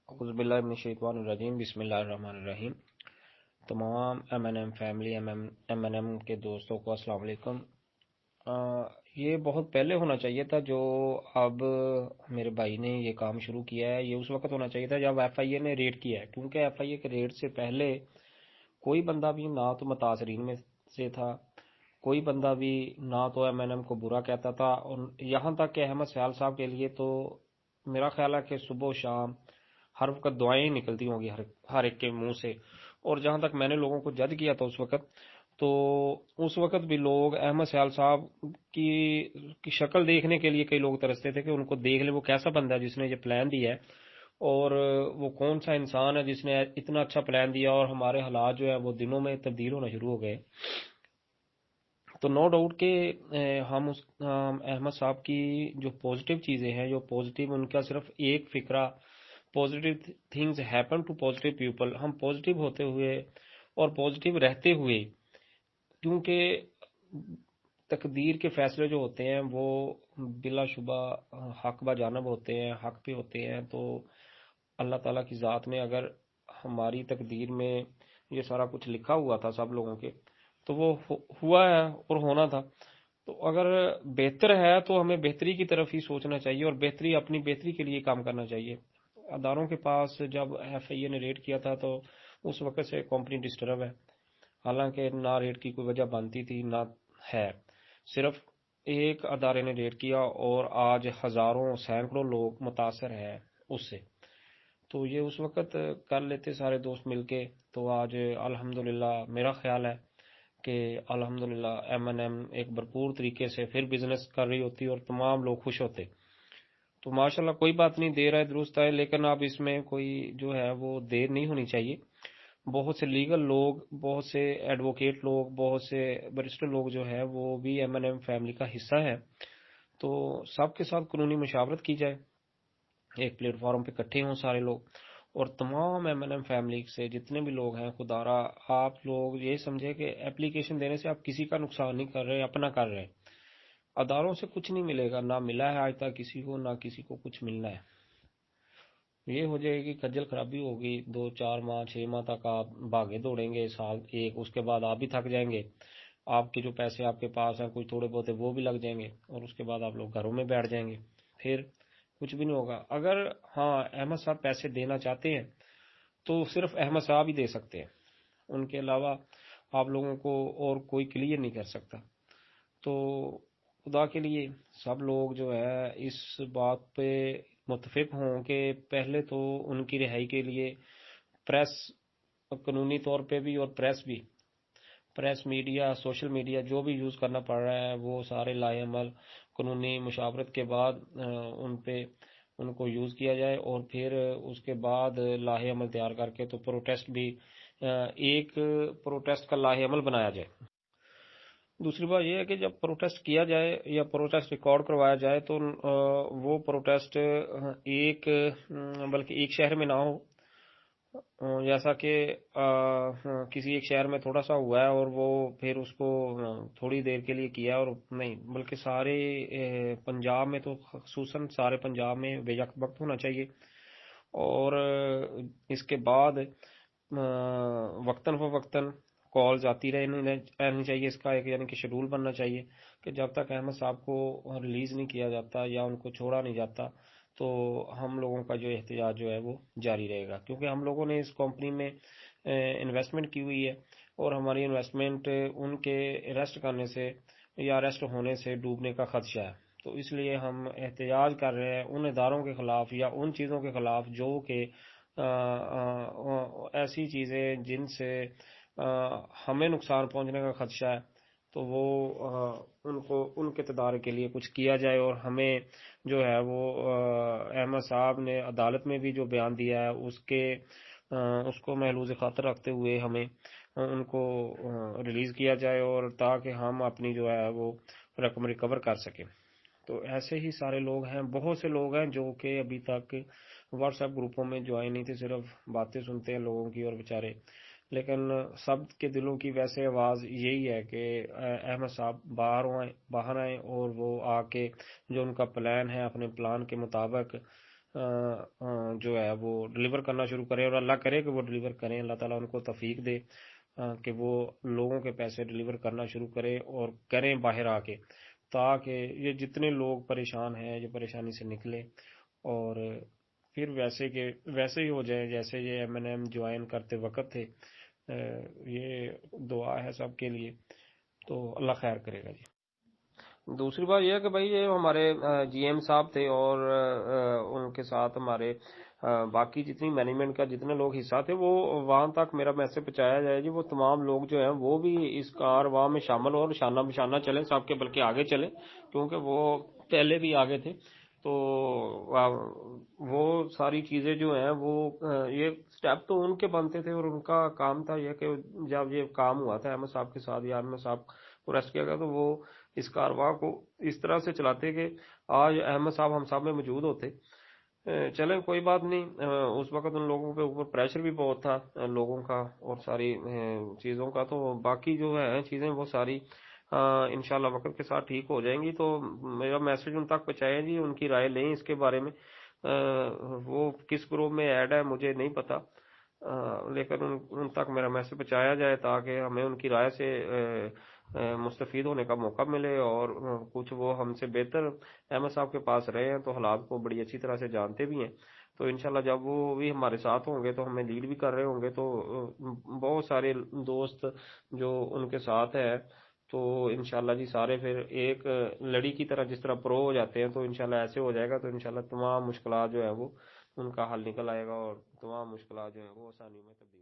اعوذ باللہ من الشیطان الرجیم، بسم اللہ الرحمن الرحیم۔ تمام M N M family, M N M کے دوستوں کو السلام علیکم۔ یہ بہت پہلے ہونا چاہیے تھا جو اب میرے بھائی نے یہ کام شروع کیا ہے، یہ اس وقت ہونا چاہیے تھا جب ایف آئی اے نے ریڈ کیا ہے، کیونکہ ایف آئی اے کے ریڈ سے پہلے کوئی بندہ بھی نہ تو متاثرین میں سے تھا، کوئی بندہ بھی نہ تو ایم این ایم کو برا کہتا تھا، اور یہاں تک کہ احمد سیال صاحب کے لیے تو میرا خیال ہے کہ صبح و شام ہر وقت دعائیں ہی نکلتی ہوں گی ہر ایک کے منہ سے۔ اور جہاں تک میں نے لوگوں کو جج کیا تھا اس وقت بھی لوگ احمد سیال صاحب کی شکل دیکھنے کے لیے کئی لوگ ترستے تھے کہ ان کو دیکھ لیں وہ کیسا بندہ ہے جس نے یہ پلان دیا ہے، اور وہ کون سا انسان ہے جس نے اتنا اچھا پلان دیا، اور ہمارے حالات جو ہے وہ دنوں میں تبدیل ہونا شروع ہو گئے۔ تو نو ڈاؤٹ کہ ہم احمد صاحب کی جو پازیٹیو چیزیں ہیں، جو پازیٹیو ان کا صرف ایک فکرہ، positive things happen to positive people, ہم پازیٹیو ہوتے ہوئے اور پازیٹیو رہتے ہوئے، کیونکہ تقدیر کے فیصلے جو ہوتے ہیں وہ بلا شبہ حق با جانب ہوتے ہیں، حق پہ ہوتے ہیں۔ تو اللہ تعالیٰ کی ذات نے اگر ہماری تقدیر میں یہ سارا کچھ لکھا ہوا تھا سب لوگوں کے، تو وہ ہوا ہے اور ہونا تھا۔ تو اگر بہتر ہے تو ہمیں بہتری کی طرف ہی سوچنا چاہیے، اور اپنی بہتری کے لیے کام کرنا چاہیے۔ اداروں کے پاس جب ایف آئی اے نے ریڈ کیا تھا تو اس وقت سے کمپنی ڈسٹرب ہے، حالانکہ نہ ریڈ کی کوئی وجہ بنتی تھی نہ ہے، صرف ایک ادارے نے ریڈ کیا اور آج ہزاروں سینکڑوں لوگ متاثر ہیں اس سے۔ تو یہ اس وقت کر لیتے سارے دوست مل کے تو آج الحمدللہ میرا خیال ہے کہ الحمدللہ ایم این ایم ایک بھرپور طریقے سے پھر بزنس کر رہی ہوتی اور تمام لوگ خوش ہوتے۔ تو ماشاءاللہ کوئی بات نہیں، دیر ہے درست ہے، لیکن اب اس میں کوئی جو ہے وہ دیر نہیں ہونی چاہیے۔ بہت سے لیگل لوگ، بہت سے ایڈوکیٹ لوگ، بہت سے بریسٹر لوگ جو ہے وہ بھی ایم این ایم فیملی کا حصہ ہے، تو سب کے ساتھ قانونی مشاورت کی جائے، ایک پلیٹ فارم پہ اکٹھے ہوں سارے لوگ، اور تمام ایم این ایم فیملی سے جتنے بھی لوگ ہیں، خدا را آپ لوگ یہ سمجھے کہ اپلیکیشن دینے سے آپ کسی کا نقصان نہیں کر رہے، اپنا کر رہے ہیں۔ اداروں سے کچھ نہیں ملے گا، نہ ملا ہے آج تک کسی کو، نہ کسی کو کچھ ملنا ہے۔ یہ ہو جائے گی کھجل خرابی ہوگی، 2 4 ماہ 6 ماہ تک آپ بھاگے دوڑیں گے، سال ایک، اس کے بعد آپ بھی تھک جائیں گے، آپ کے جو پیسے آپ کے پاس ہیں کچھ تھوڑے بہت وہ بھی لگ جائیں گے، اور اس کے بعد آپ لوگ گھروں میں بیٹھ جائیں گے، پھر کچھ بھی نہیں ہوگا۔ اگر ہاں احمد صاحب پیسے دینا چاہتے ہیں تو صرف احمد صاحب ہی دے سکتے ہیں، ان کے علاوہ آپ لوگوں کو اور کوئی کلیئر نہیں کر سکتا۔ تو خدا کے لیے سب لوگ جو ہے اس بات پہ متفق ہوں کہ پہلے تو ان کی رہائی کے لیے پریس، قانونی طور پہ بھی اور پریس میڈیا، سوشل میڈیا جو بھی یوز کرنا پڑ رہا ہے وہ سارے لائے عمل قانونی مشاورت کے بعد ان کو یوز کیا جائے، اور پھر اس کے بعد لاہ عمل تیار کر کے تو پروٹیسٹ بھی ایک پروٹیسٹ کا لاہ عمل بنایا جائے۔ دوسری بات یہ ہے کہ جب پروٹیسٹ کیا جائے یا پروٹیسٹ ریکارڈ کروایا جائے تو وہ پروٹیسٹ ایک بلکہ ایک شہر میں نہ ہو، جیسا کہ کسی ایک شہر میں تھوڑا سا ہوا ہے اور وہ پھر اس کو تھوڑی دیر کے لیے کیا، اور نہیں بلکہ سارے پنجاب میں، تو خصوصاً سارے پنجاب میں بے یک وقت ہونا چاہیے، اور اس کے بعد وقتاً فوقتاً کالز آتی رہنی چاہیے، اس کا ایک یعنی کہ شیڈول بننا چاہیے کہ جب تک احمد صاحب کو ریلیز نہیں کیا جاتا یا ان کو چھوڑا نہیں جاتا تو ہم لوگوں کا جو احتجاج جو ہے وہ جاری رہے گا، کیونکہ ہم لوگوں نے اس کمپنی میں انویسٹمنٹ کی ہوئی ہے، اور ہماری انویسٹمنٹ ان کے اریسٹ کرنے سے یا اریسٹ ہونے سے ڈوبنے کا خدشہ ہے۔ تو اس لیے ہم احتجاج کر رہے ہیں ان اداروں کے خلاف یا ان چیزوں کے خلاف جو کہ ایسی چیزیں جن سے ہمیں نقصان پہنچنے کا خدشہ ہے، تو وہ ان کے تدارک کے لیے کچھ کیا جائے، اور ہمیں جو ہے وہ احمد صاحب نے عدالت میں بھی جو بیان دیا ہے اس کو محلوظ خاطر رکھتے ہوئے ہمیں ان کو ریلیز کیا جائے، اور تاکہ ہم اپنی جو ہے وہ رقم ریکور کر سکیں۔ تو ایسے ہی سارے لوگ ہیں، بہت سے لوگ ہیں جو کہ ابھی تک واٹس ایپ گروپوں میں جوائن نہیں تھے، صرف باتیں سنتے ہیں لوگوں کی اور بیچارے، لیکن سب کے دلوں کی ویسے آواز یہی ہے کہ احمد صاحب باہر آئیں اور وہ آ کے جو ان کا پلان ہے اپنے پلان کے مطابق جو ہے وہ ڈلیور کرنا شروع کریں، اور اللہ کرے کہ وہ ڈلیور کریں، اللہ تعالیٰ ان کو توفیق دے کہ وہ لوگوں کے پیسے ڈلیور کرنا شروع کریں اور کریں باہر آ کے، تاکہ یہ جتنے لوگ پریشان ہیں یہ پریشانی سے نکلیں، اور پھر ویسے ہی ہو جائے جیسے یہ ایم این ایم جوائن کرتے وقت تھے۔ یہ دعا ہے سب کے لیے، تو اللہ خیر کرے گا جی۔ دوسری بات یہ ہے کہ بھائی یہ ہمارے جی ایم صاحب تھے، اور ان کے ساتھ ہمارے باقی جتنی مینجمنٹ کا جتنے لوگ حصہ تھے، وہ وہاں تک میرا میسج پہنچایا جائے جی، وہ تمام لوگ جو ہیں وہ بھی اس کارواں میں شامل ہو اور شانہ بشانہ چلیں سب کے، بلکہ آگے چلیں، کیونکہ وہ پہلے بھی آگے تھے۔ تو وہ ساری چیزیں جو ہیں وہ یہ سٹیپ تو ان کے بنتے تھے، اور ان کا کام تھا یہ کہ جب یہ کام ہوا تھا احمد صاحب کے ساتھ، یا احمد صاحب کو ریسٹ کیا گیا، تو وہ اس کارواں کو اس طرح سے چلاتے کہ آج احمد صاحب ہم سب میں موجود ہوتے۔ چلیں کوئی بات نہیں، اس وقت ان لوگوں کے اوپر پریشر بھی بہت تھا لوگوں کا اور ساری چیزوں کا، تو باقی جو ہے چیزیں وہ ساری انشاءاللہ وقت کے ساتھ ٹھیک ہو جائیں گی۔ تو میرا میسج ان تک پہنچائیں جی، ان کی رائے لیں اس کے بارے میں۔ وہ کس گروپ میں ایڈ ہے مجھے نہیں پتا، لیکن ان تک میرا میسج پہنچایا جائے تاکہ ہمیں ان کی رائے سے مستفید ہونے کا موقع ملے، اور کچھ وہ ہم سے بہتر احمد صاحب کے پاس رہے ہیں تو حالات کو بڑی اچھی طرح سے جانتے بھی ہیں۔ تو انشاءاللہ جب وہ بھی ہمارے ساتھ ہوں گے تو ہمیں لیڈ بھی کر رہے ہوں گے، تو بہت سارے دوست جو ان کے ساتھ ہیں، تو انشاءاللہ جی سارے پھر ایک لڑی کی طرح جس طرح پرو ہو جاتے ہیں، تو انشاءاللہ ایسے ہو جائے گا، تو انشاءاللہ تمام مشکلات جو ہیں وہ ان کا حل نکل آئے گا، اور تمام مشکلات جو ہیں وہ آسانی میں تبدیل